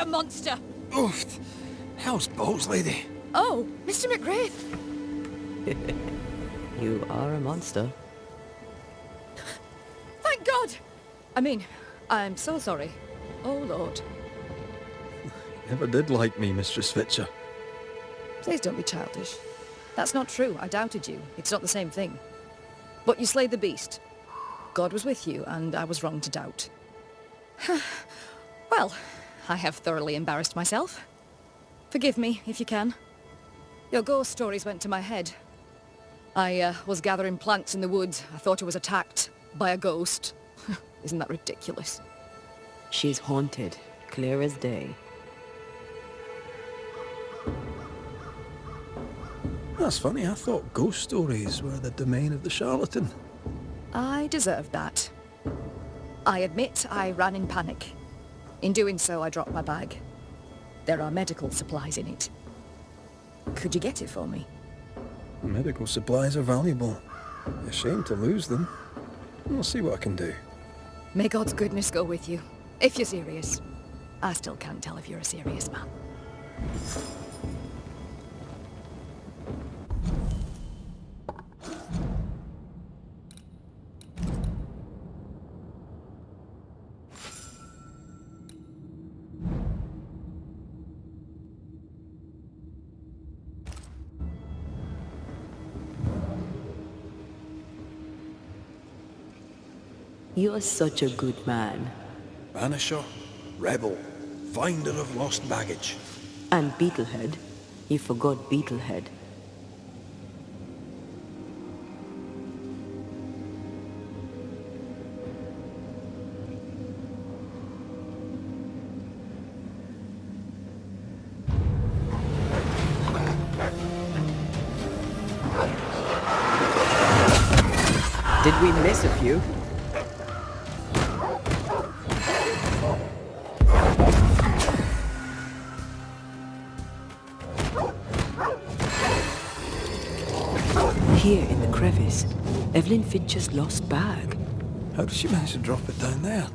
a monster! Oof! How's balls, lady? Oh, Mr. McGrath! You are a monster. Thank God! I mean, I'm so sorry. Oh, Lord. Never did like me, Mistress Fitcher. Please don't be childish. That's not true. I doubted you. It's not the same thing. But you slayed the beast. God was with you, and I was wrong to doubt. Well, I have thoroughly embarrassed myself. Forgive me, if you can. Your ghost stories went to my head. I was gathering plants in the woods. I thought I was attacked by a ghost. Isn't that ridiculous? She's haunted, clear as day. That's funny, I thought ghost stories were the domain of the charlatan. I deserved that. I admit I ran in panic. In doing so, I dropped my bag. There are medical supplies in it. Could you get it for me? Medical supplies are valuable. A shame to lose them. I'll see what I can do. May God's goodness go with you. If you're serious. I still can't tell if you're a serious man. You are such a good man. Banisher, rebel, finder of lost baggage. And Beetlehead. You forgot Beetlehead. Did we miss a few? Here in the crevice, Evelyn Fitcher's lost bag. How did she manage to drop it down there?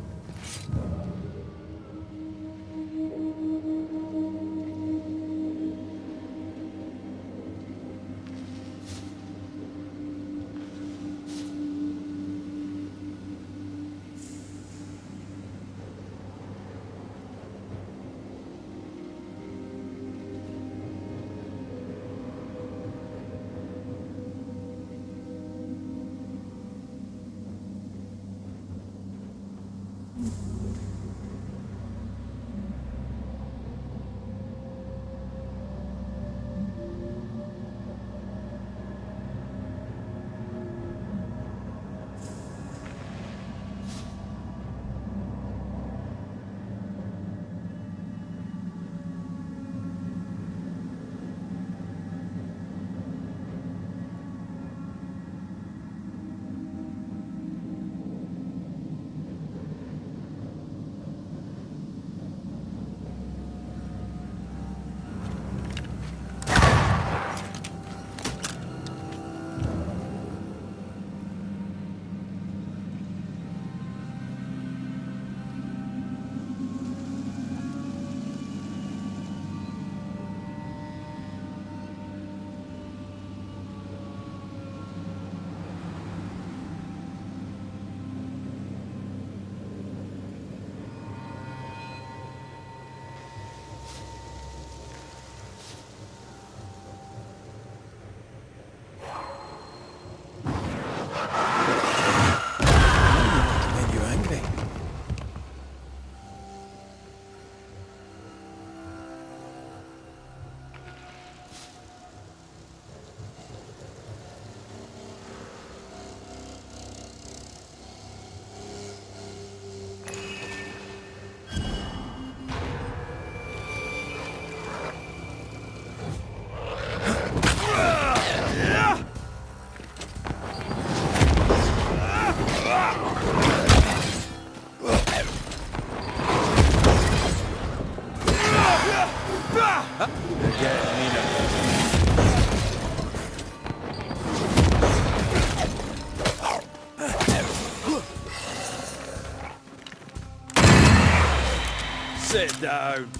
Sit down.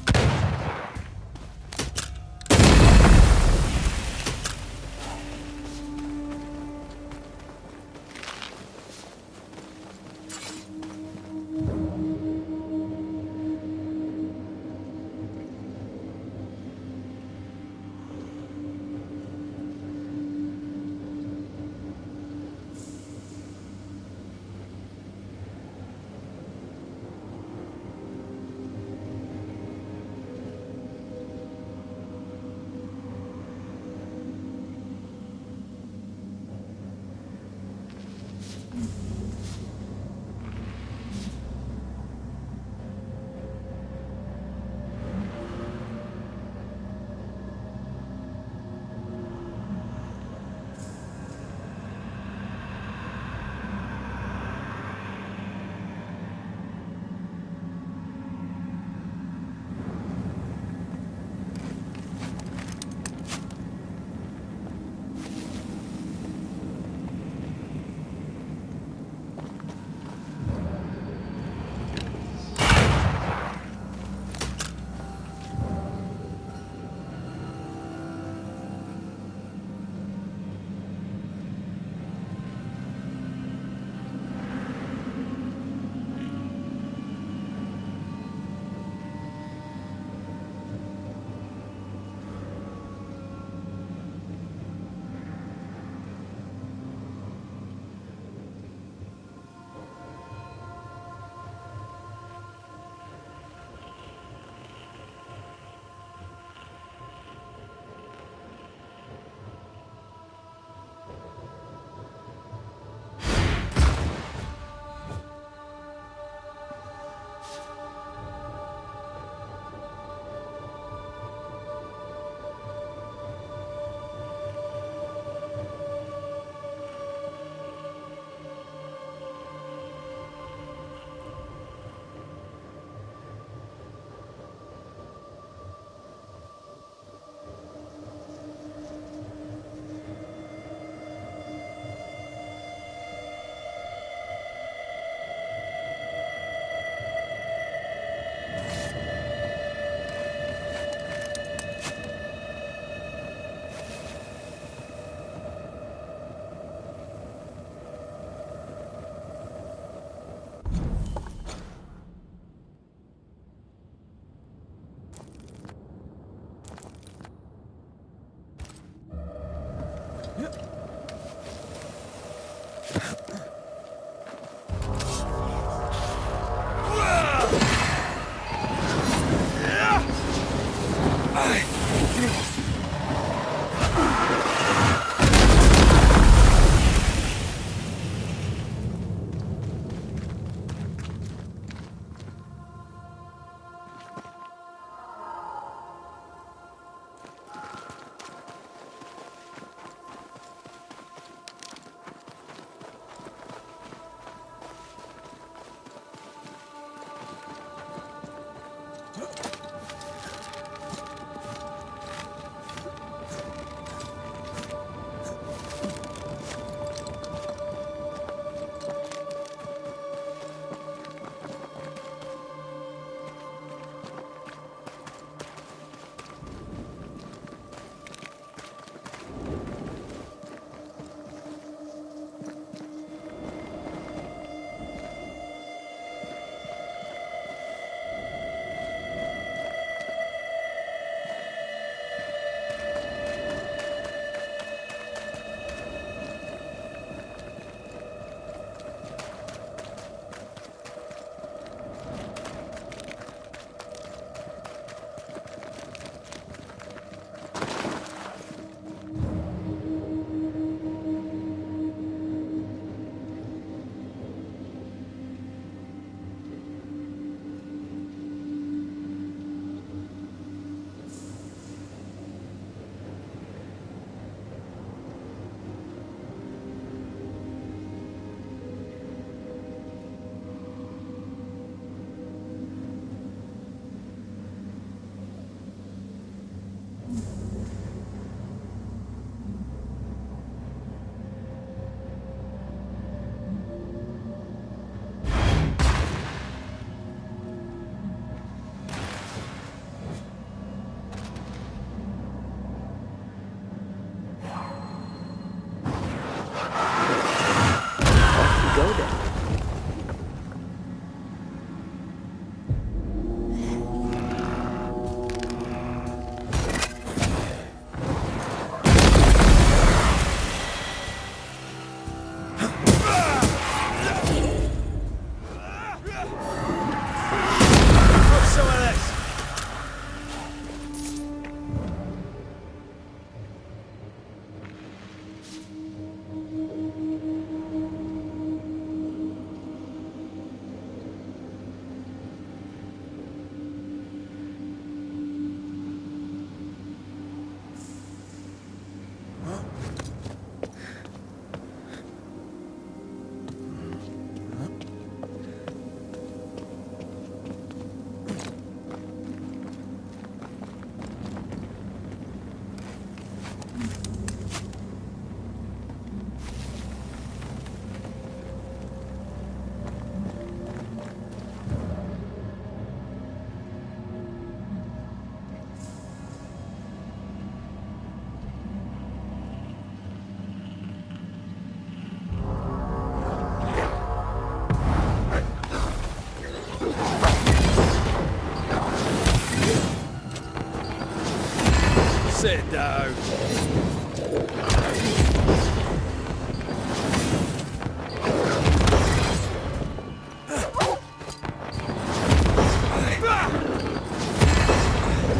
Sit down.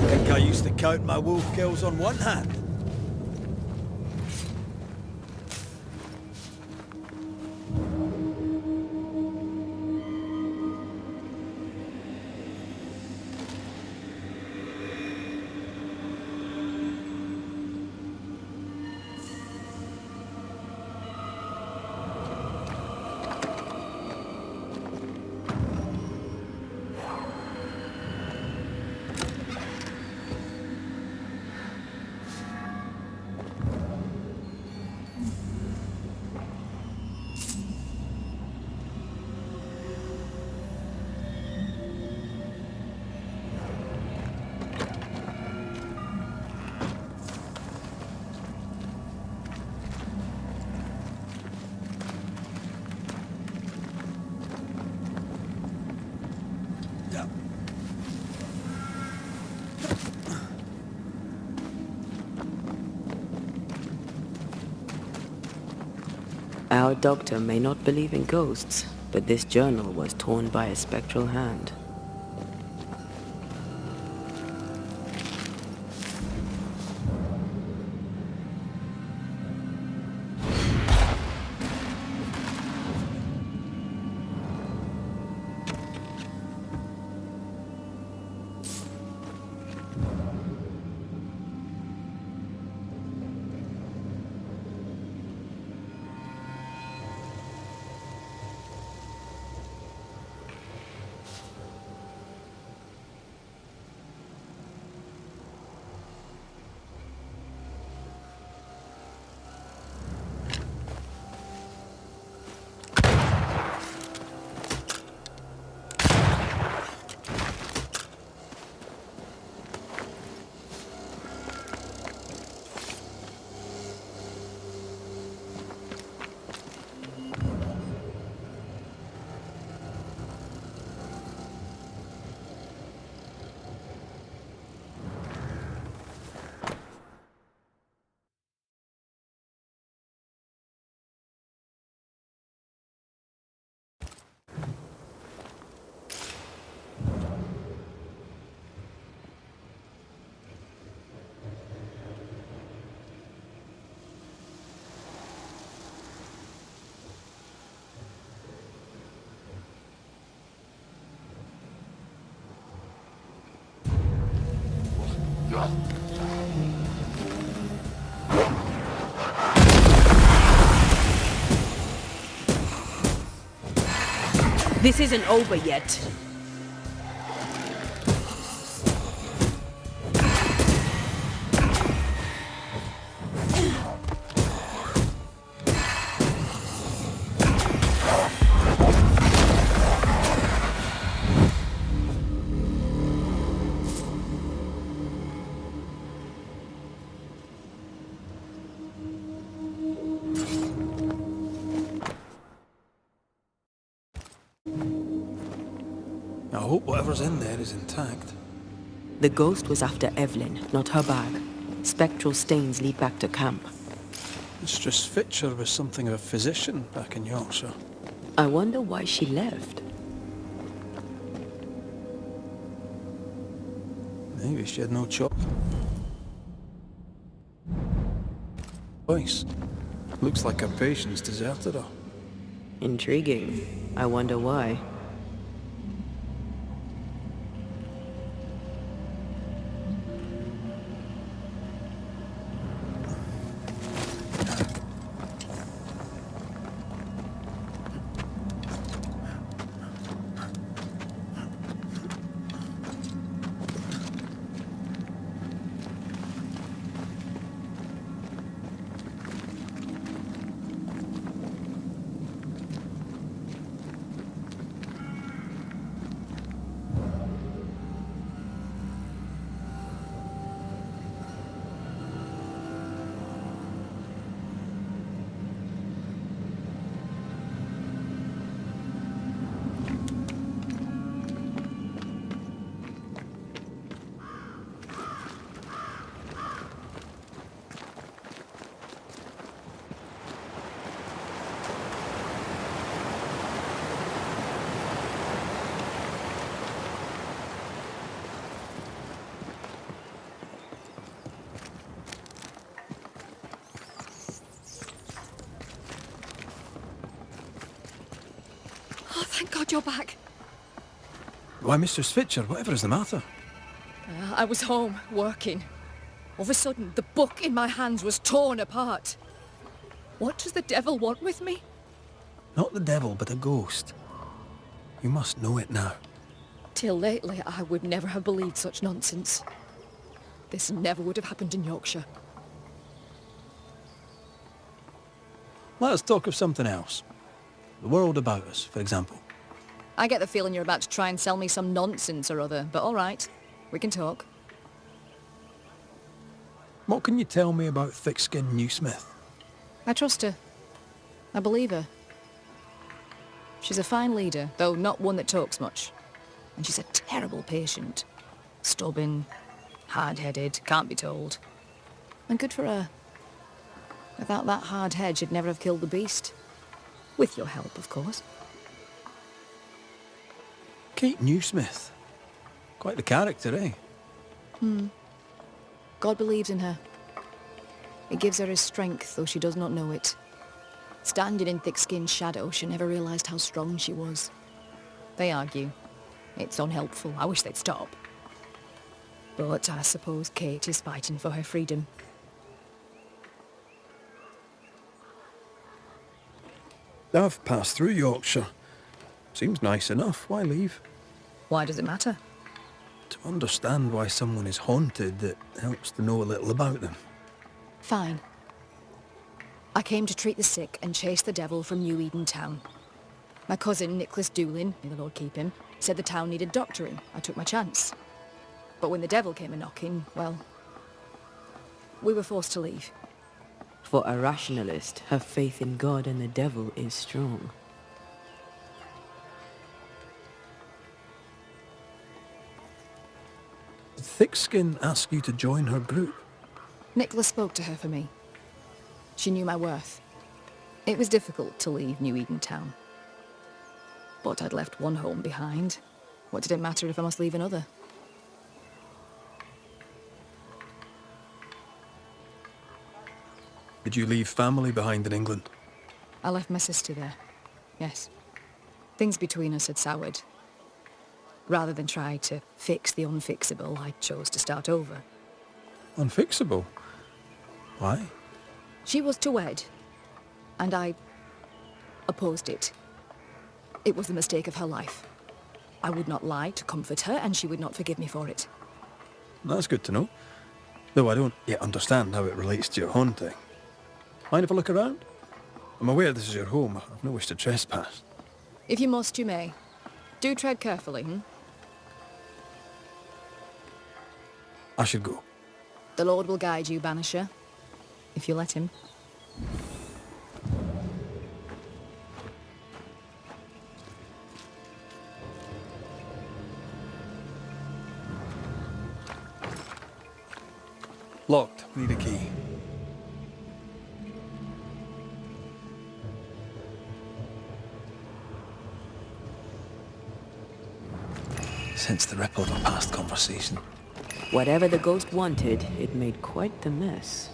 Think I used to count my wolf kills on one hand. Our doctor may not believe in ghosts, but this journal was torn by a spectral hand. This isn't over yet. I hope whatever's in there is intact. The ghost was after Evelyn, not her bag. Spectral stains lead back to camp. Mistress Fitcher was something of a physician back in Yorkshire. I wonder why she left. Maybe she had no choice. Looks like her patients deserted her. Intriguing. I wonder why. Oh, thank God you're back. Why, Mistress Fitcher, whatever is the matter? I was home, working. All of a sudden, the book in my hands was torn apart. What does the devil want with me? Not the devil, but a ghost. You must know it now. Till lately, I would never have believed such nonsense. This never would have happened in Yorkshire. Let us talk of something else. The world about us, for example. I get the feeling you're about to try and sell me some nonsense or other, but all right. We can talk. What can you tell me about thick-skinned Newsmith? I trust her. I believe her. She's a fine leader, though not one that talks much. And she's a terrible patient. Stubborn, hard-headed, can't be told. And good for her. Without that hard head, she'd never have killed the beast. With your help, of course. Kate Newsmith. Quite the character, eh? God believes in her. It gives her his strength, though she does not know it. Standing in thick-skinned shadow, she never realised how strong she was. They argue. It's unhelpful. I wish they'd stop. But I suppose Kate is fighting for her freedom. I've passed through Yorkshire. Seems nice enough. Why leave? Why does it matter? To understand why someone is haunted, it helps to know a little about them. Fine. I came to treat the sick and chase the devil from New Eden Town. My cousin, Nicholas Doolin, may the Lord keep him, said the town needed doctoring. I took my chance. But when the devil came a-knocking, well, we were forced to leave. For a rationalist, her faith in God and the devil is strong. Did Thickskin ask you to join her group? Nicholas spoke to her for me. She knew my worth. It was difficult to leave New Eden Town. But I'd left one home behind. What did it matter if I must leave another? Did you leave family behind in England? I left my sister there. Yes. Things between us had soured. Rather than try to fix the unfixable, I chose to start over. Unfixable? Why? She was to wed, and I opposed it. It was the mistake of her life. I would not lie to comfort her, and she would not forgive me for it. That's good to know. Though I don't yet understand how it relates to your haunting. Mind if I look around? I'm aware this is your home. I've no wish to trespass. If you must, you may. Do tread carefully, I should go. The Lord will guide you, Banisher, if you let him. Locked. Need a key. Sense the ripple of a past conversation. Whatever the ghost wanted, it made quite the mess.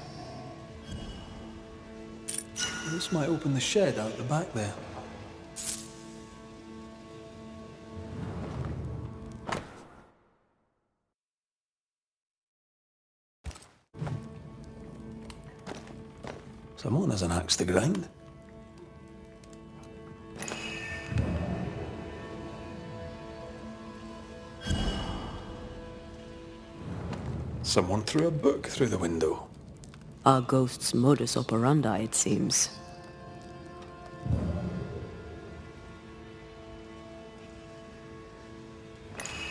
This might open the shed out the back there. Someone has an axe to grind. Someone threw a book through the window. Our ghost's modus operandi, it seems.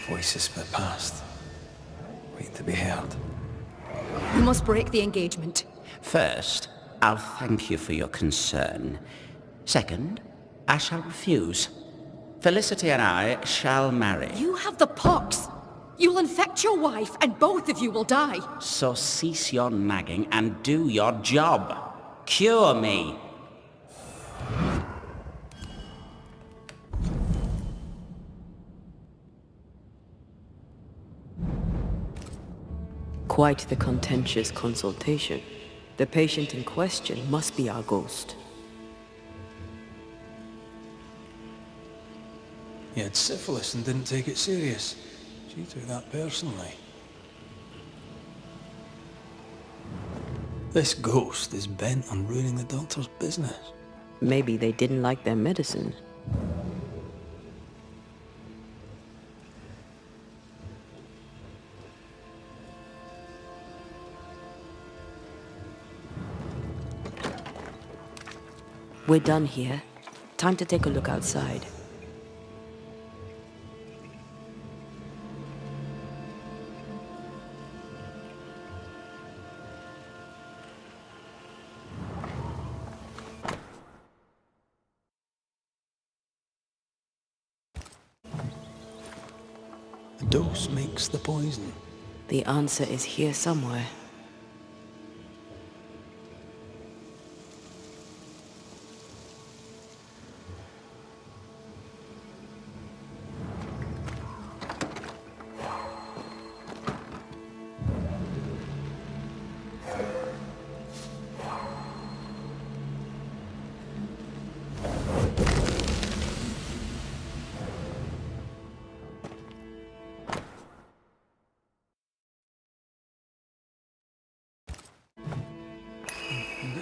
Voices from the past. Waiting to be heard. You must break the engagement. First, I'll thank you for your concern. Second, I shall refuse. Felicity and I shall marry. You have the pox. You'll infect your wife, and both of you will die. So cease your nagging and do your job. Cure me. Quite the contentious consultation. The patient in question must be our ghost. He had syphilis and didn't take it serious. She took that personally. This ghost is bent on ruining the doctor's business. Maybe they didn't like their medicine. We're done here. Time to take a look outside. The dose makes the poison. The answer is here somewhere.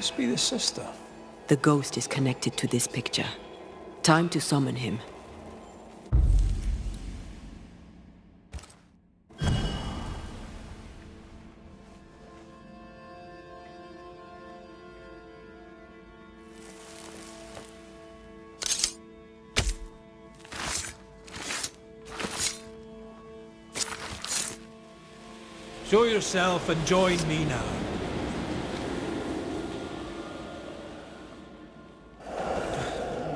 this be the sister? The ghost is connected to this picture. Time to summon him. Show yourself and join me now.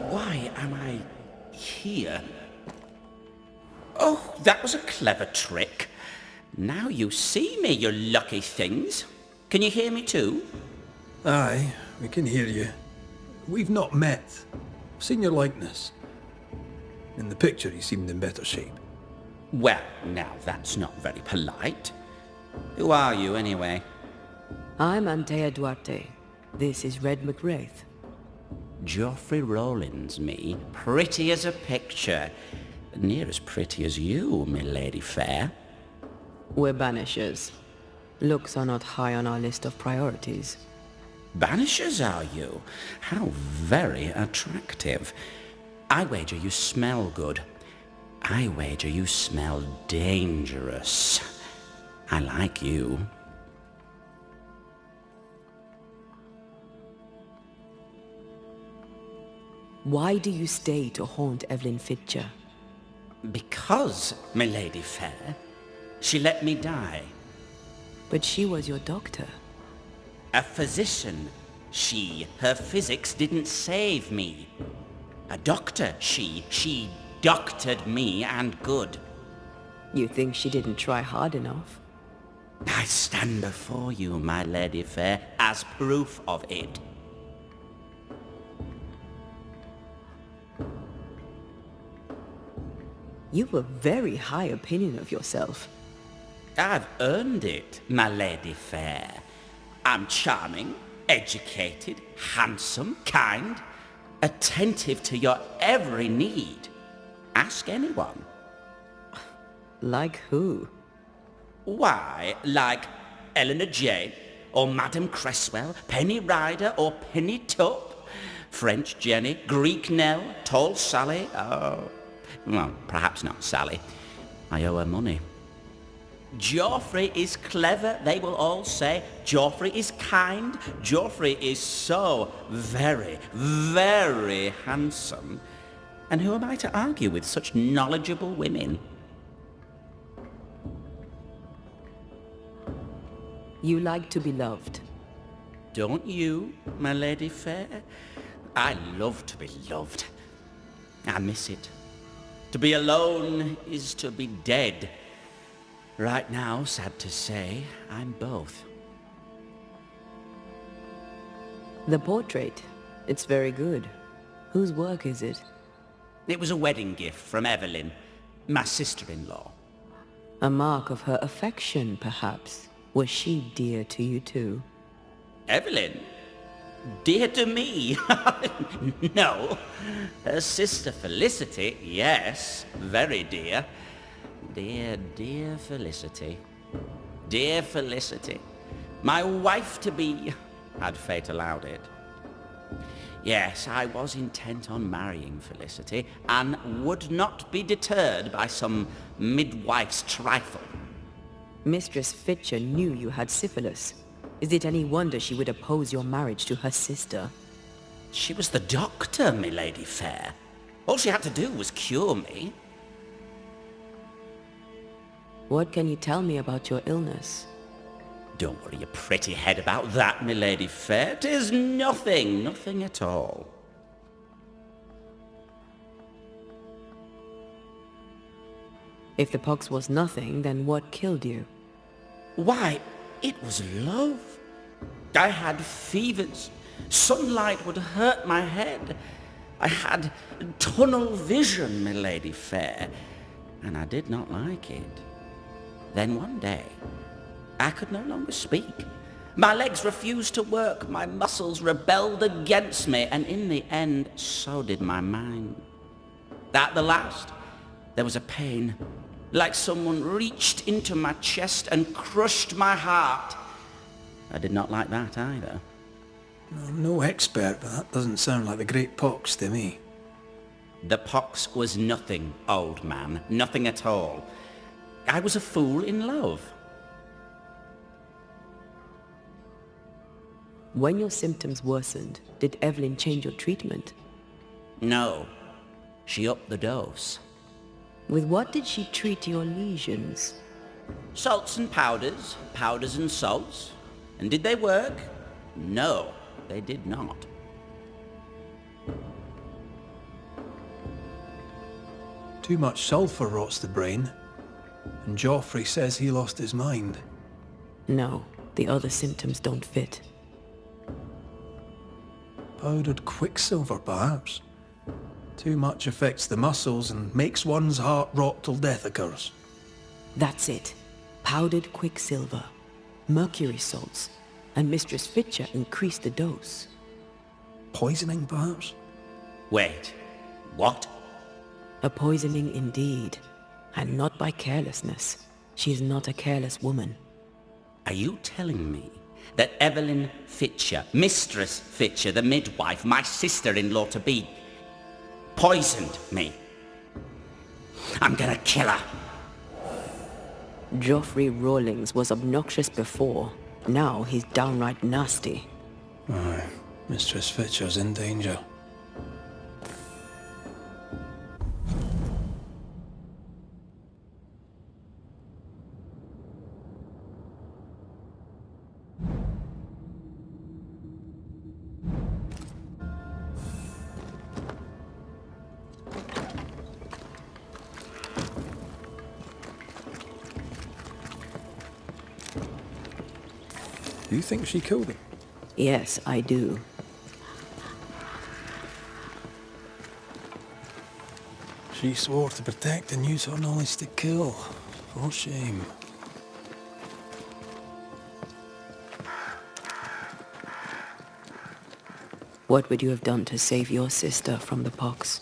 Why am I here? Oh, that was a clever trick. Now you see me, you lucky things. Can you hear me too? Aye, we can hear you. We've not met. I've seen your likeness. In the picture, you seemed in better shape. Well, now that's not very polite. Who are you, anyway? I'm Antea Duarte. This is Red McWraith. Geoffrey Rollins, me. Pretty as a picture. Near as pretty as you, my lady fair. We're Banishers. Looks are not high on our list of priorities. Banishers, are you? How very attractive. I wager you smell good. I wager you smell dangerous. I like you. Why do you stay to haunt Evelyn Fitcher? Because, my lady fair, she let me die. But she was your doctor. A physician, her physics didn't save me. A doctor, she doctored me and good. You think she didn't try hard enough? I stand before you, my lady fair, as proof of it. You've a very high opinion of yourself. I've earned it, my lady fair. I'm charming, educated, handsome, kind, attentive to your every need. Ask anyone. Like who? Why, like Eleanor Jane, or Madame Cresswell, Penny Ryder, or Penny Tup, French Jenny, Greek Nell, Tall Sally, well, perhaps not Sally. I owe her money. Geoffrey is clever, they will all say. Geoffrey is kind. Geoffrey is so very, very handsome. And who am I to argue with such knowledgeable women? You like to be loved. Don't you, my lady fair? I love to be loved. I miss it. To be alone is to be dead. Right now, sad to say, I'm both. The portrait. It's very good. Whose work is it? It was a wedding gift from Evelyn, my sister-in-law. A mark of her affection, perhaps. Was she dear to you too? Evelyn? Dear to me? No. Her sister Felicity, yes, very dear. Dear Felicity. Dear Felicity. My wife-to-be, had fate allowed it. Yes, I was intent on marrying Felicity, and would not be deterred by some midwife's trifle. Mistress Fitcher knew you had syphilis. Is it any wonder she would oppose your marriage to her sister? She was the doctor, my lady fair. All she had to do was cure me. What can you tell me about your illness? Don't worry your pretty head about that, my lady fair. 'Tis nothing, nothing at all. If the pox was nothing, then what killed you? Why, it was love. I had fevers. Sunlight would hurt my head. I had tunnel vision, my lady fair, and I did not like it. Then one day, I could no longer speak. My legs refused to work, my muscles rebelled against me, and in the end, so did my mind. At the last, there was a pain, like someone reached into my chest and crushed my heart. I did not like that either. I'm no expert, but that doesn't sound like the Great Pox to me. The pox was nothing, old man. Nothing at all. I was a fool in love. When your symptoms worsened, did Evelyn change your treatment? No. She upped the dose. With what did she treat your lesions? Salts and powders, powders and salts. And did they work? No, they did not. Too much sulphur rots the brain, and Joffrey says he lost his mind. No, the other symptoms don't fit. Powdered quicksilver, perhaps. Too much affects the muscles and makes one's heart rot till death occurs. That's it. Powdered quicksilver, mercury salts, and Mistress Fitcher increased the dose. Poisoning, perhaps? Wait, what? A poisoning indeed, and not by carelessness. She is not a careless woman. Are you telling me that Evelyn Fitcher, Mistress Fitcher, the midwife, my sister-in-law to be, poisoned me? I'm gonna kill her. Joffrey Rawlings was obnoxious before. Now he's downright nasty. Aye, Mistress Fitcher's in danger. You think she killed him? Yes, I do. She swore to protect and use her knowledge to kill. For shame. What would you have done to save your sister from the pox?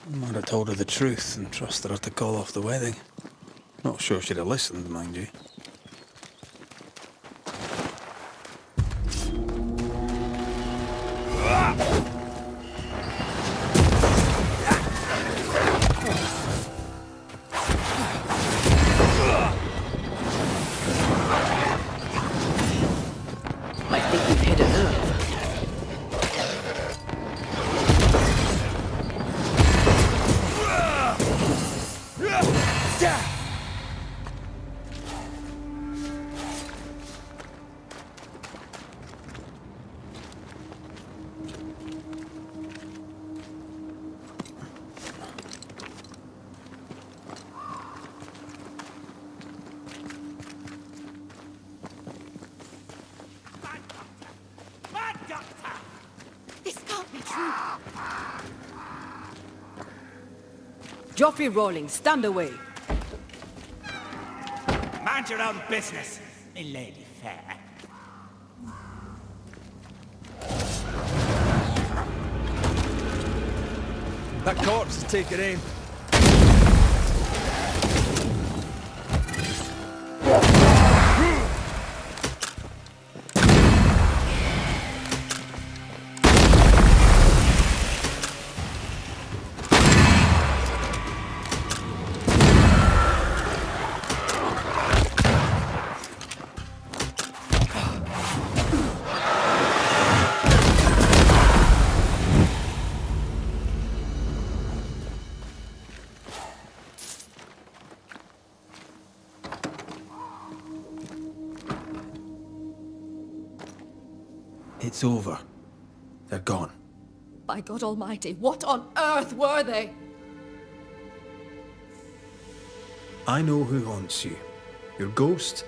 I might have told her the truth and trusted her to call off the wedding. Not sure she'd have listened, mind you. I think we've hit a nerve. This can't be true. Joffrey Rawlings, stand away. Mind your own business, me lady fair. That corpse is taking aim. It's over. They're gone. By God Almighty, what on earth were they? I know who haunts you. Your ghost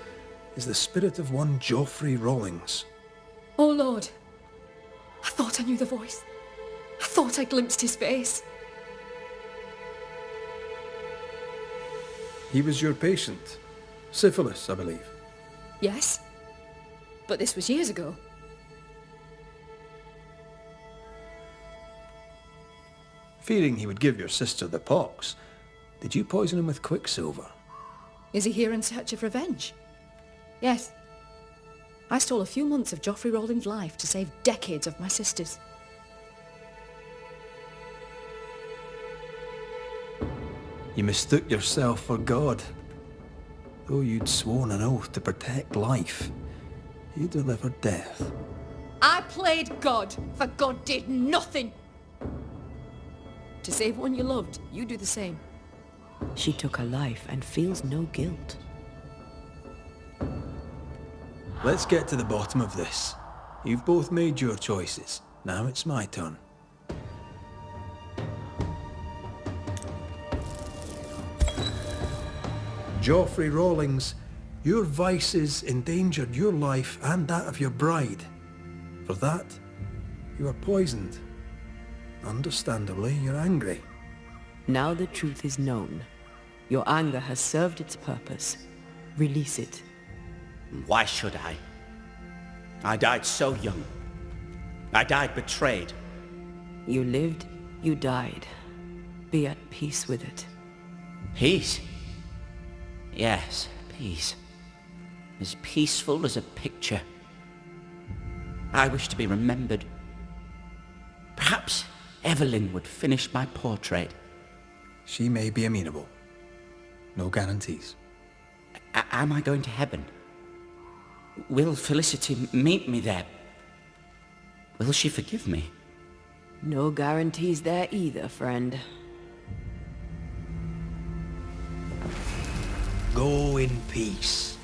is the spirit of one Joffrey Rawlings. Oh Lord, I thought I knew the voice. I thought I glimpsed his face. He was your patient. Syphilis, I believe. Yes, but this was years ago. Fearing he would give your sister the pox, did you poison him with quicksilver? Is he here in search of revenge? Yes. I stole a few months of Joffrey Rowling's life to save decades of my sister's. You mistook yourself for God. Though you'd sworn an oath to protect life, you delivered death. I played God, for God did nothing. To save one you loved, you do the same. She took her life and feels no guilt. Let's get to the bottom of this. You've both made your choices. Now it's my turn. Joffrey Rawlings, your vices endangered your life and that of your bride. For that, you are poisoned. Understandably, you're angry. Now the truth is known. Your anger has served its purpose. Release it. Why should I? I died so young. I died betrayed. You lived, you died. Be at peace with it. Peace? Yes, peace. As peaceful as a picture. I wish to be remembered. Perhaps Evelyn would finish my portrait. She may be amenable. No guarantees. Am I going to heaven? Will Felicity meet me there? Will she forgive me? No guarantees there either, friend. Go in peace.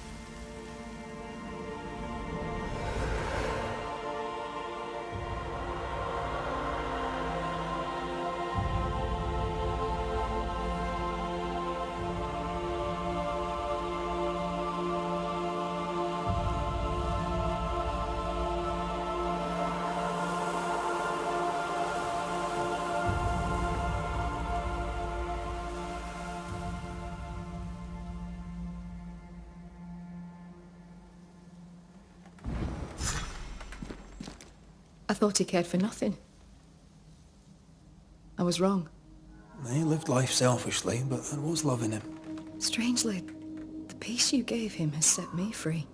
I thought he cared for nothing. I was wrong. He lived life selfishly, but there was love in him. Strangely, the peace you gave him has set me free.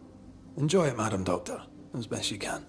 Enjoy it, Madam Doctor, as best you can.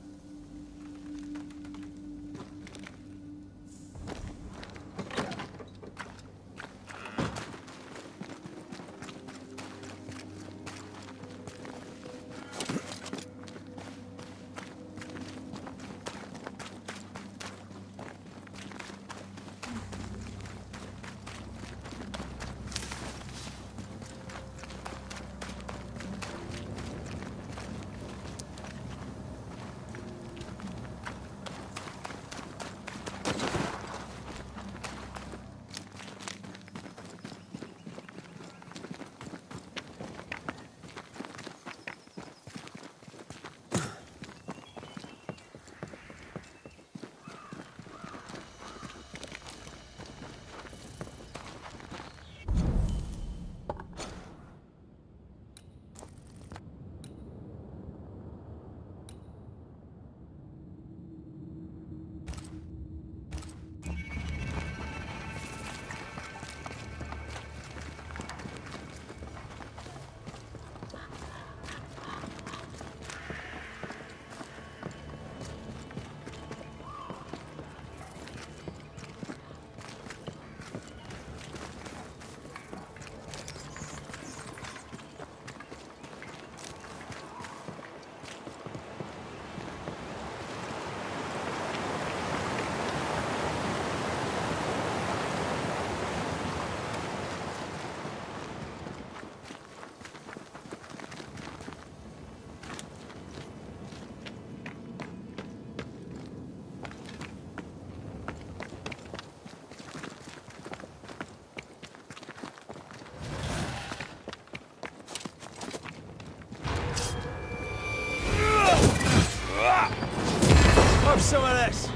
Have some of this.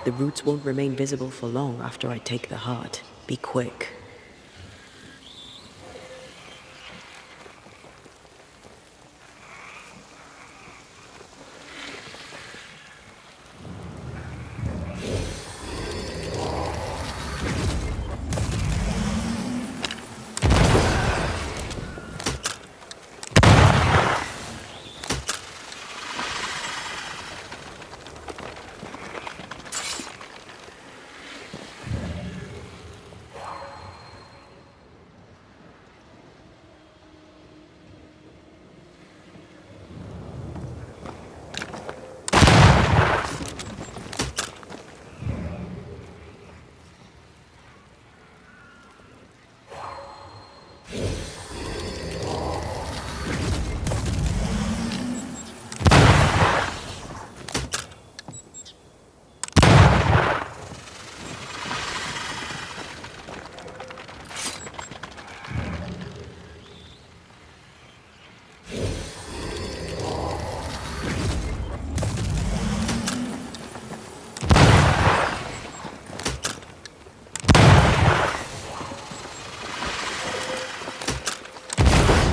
The roots won't remain visible for long after I take the heart. Be quick.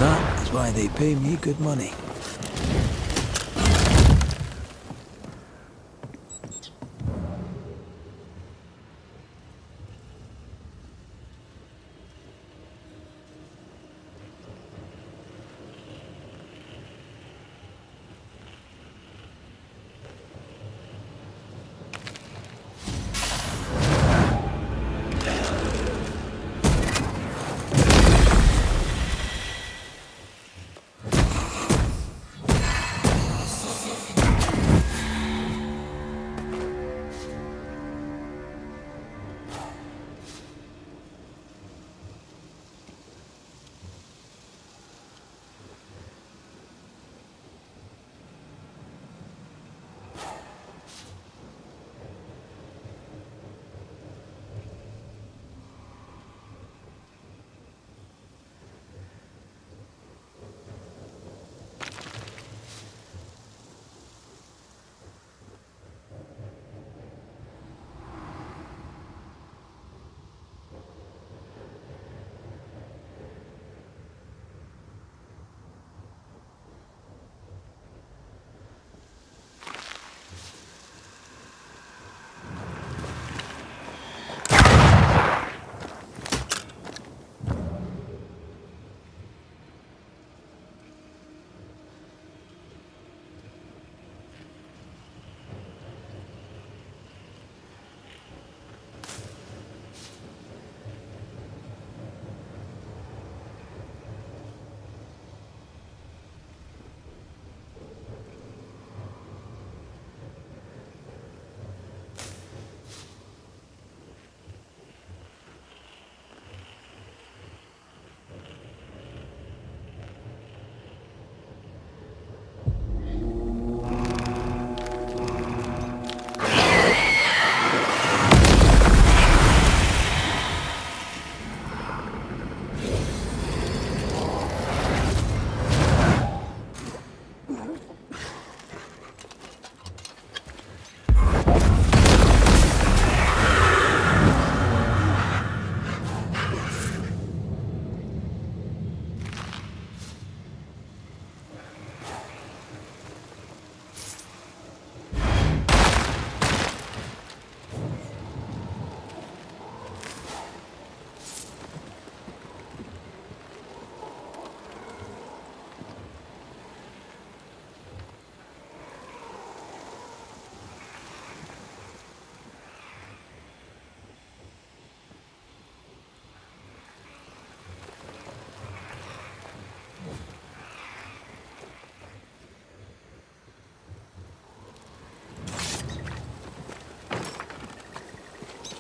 That's why they pay me good money.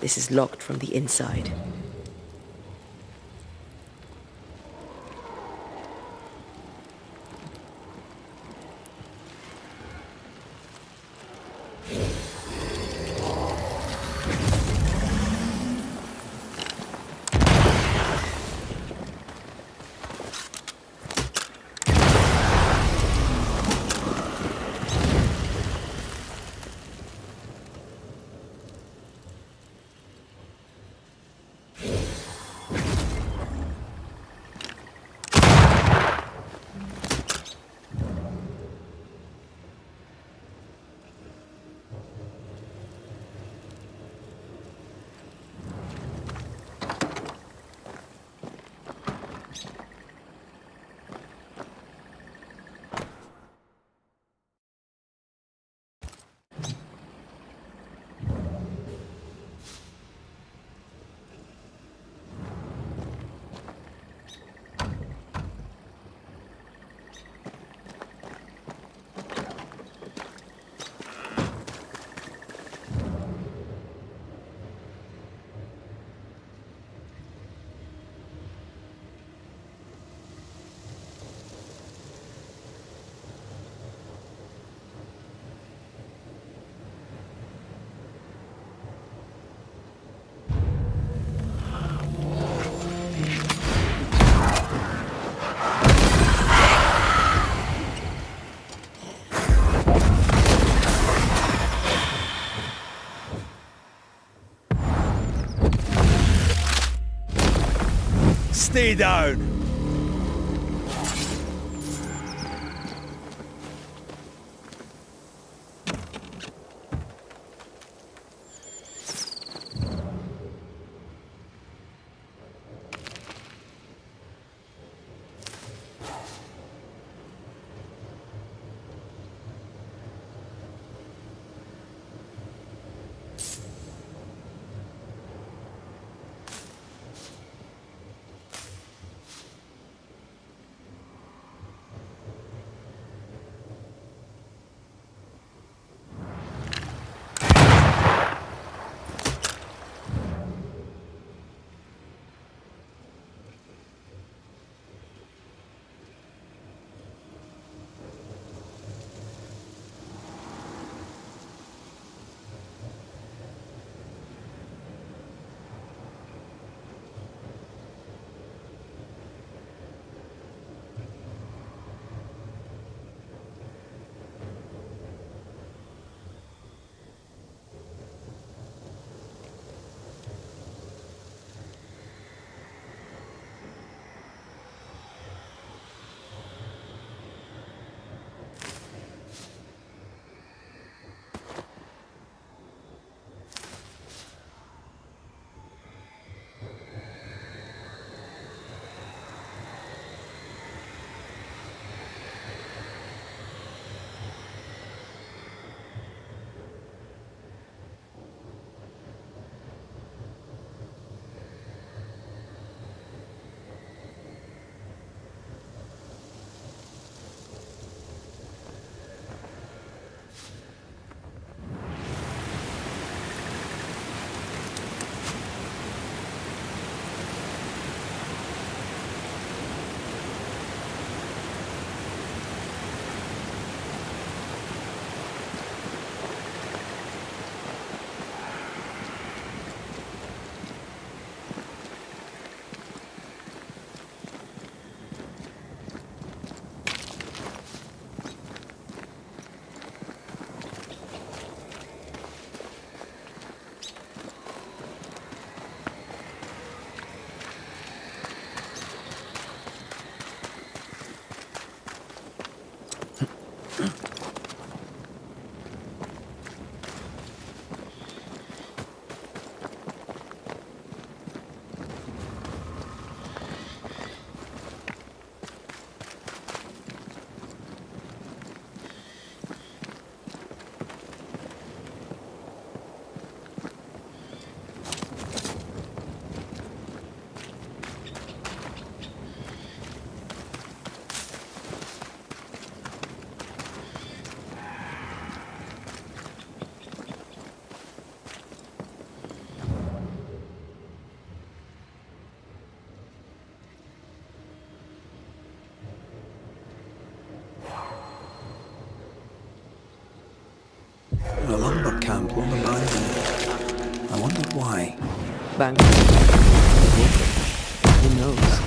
This is locked from the inside. Stay down. A lumber camp long abandoned. I wondered why. Banishers. Who knows?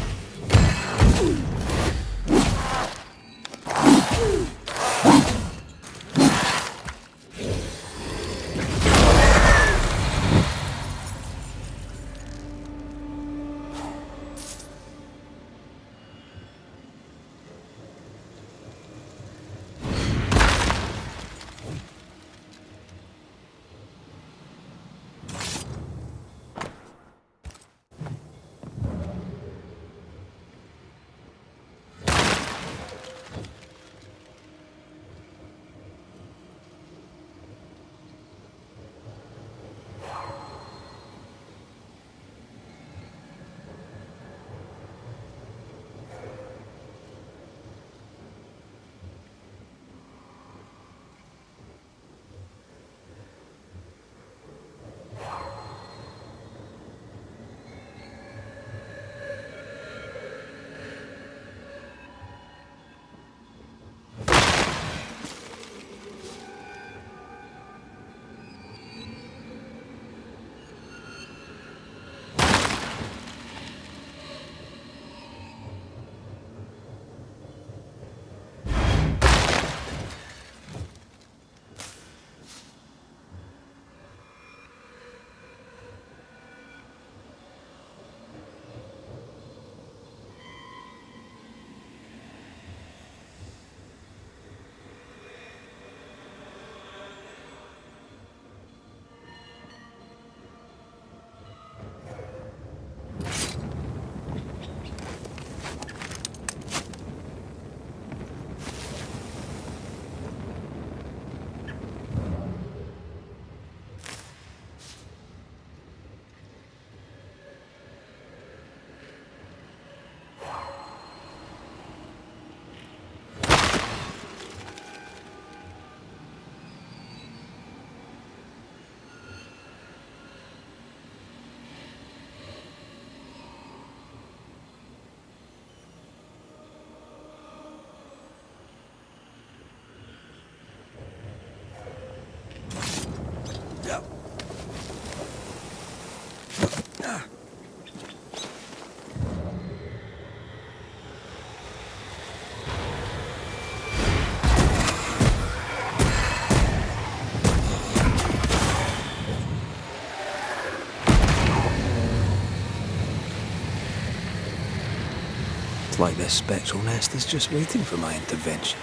Like this spectral nest is just waiting for my intervention.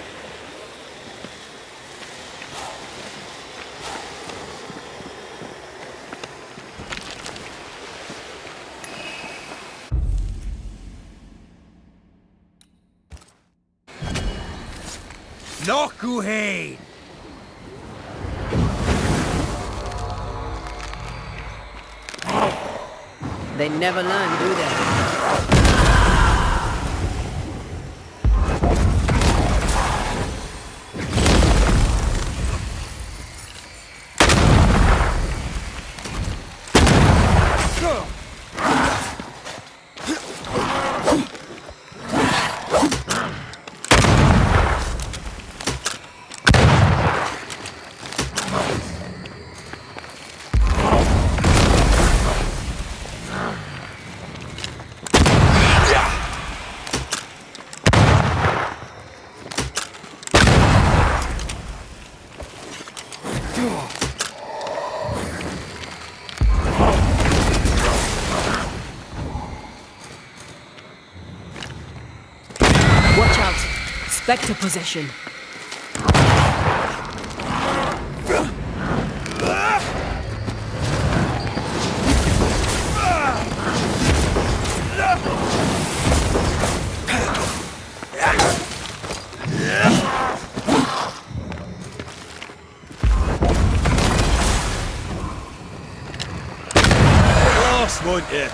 Nokuhei! They never learn, do they? Watch out! Spectre possession. Lost, won't you?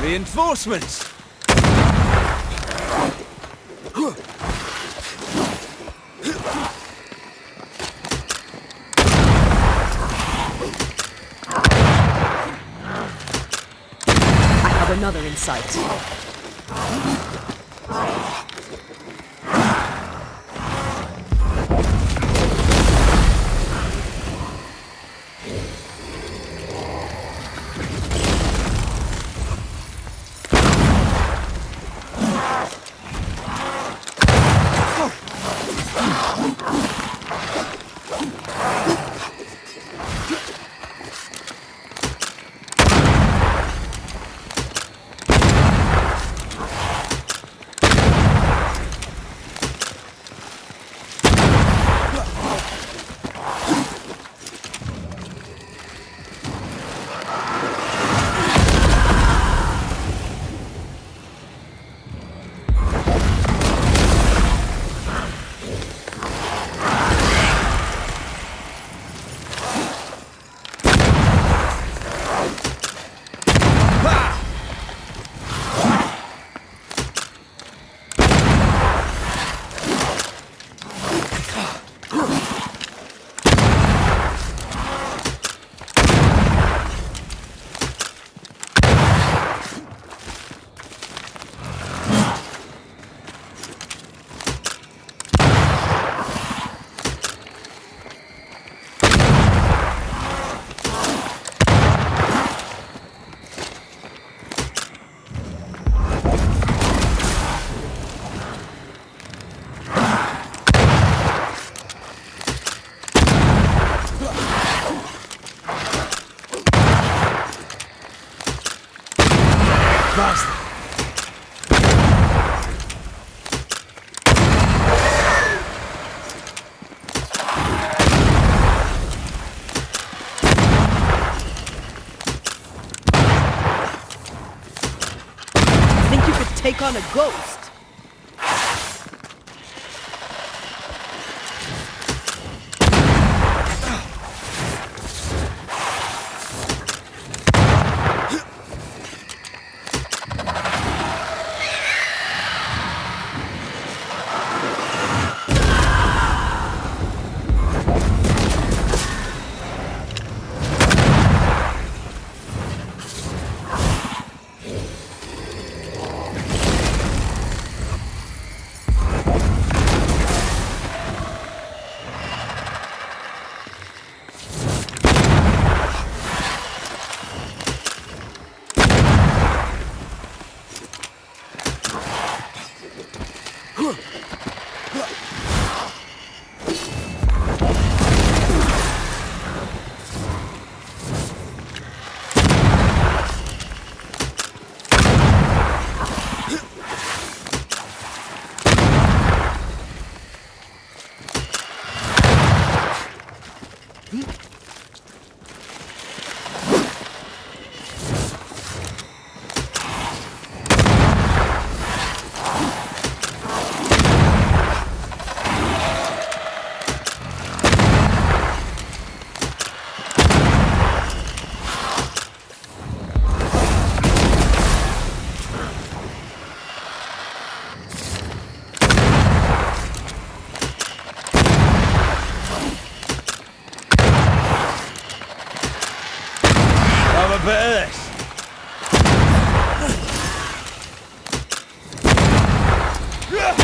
Reinforcements! I have another in sight. Take on a ghost. Have a bit of this. Yeah.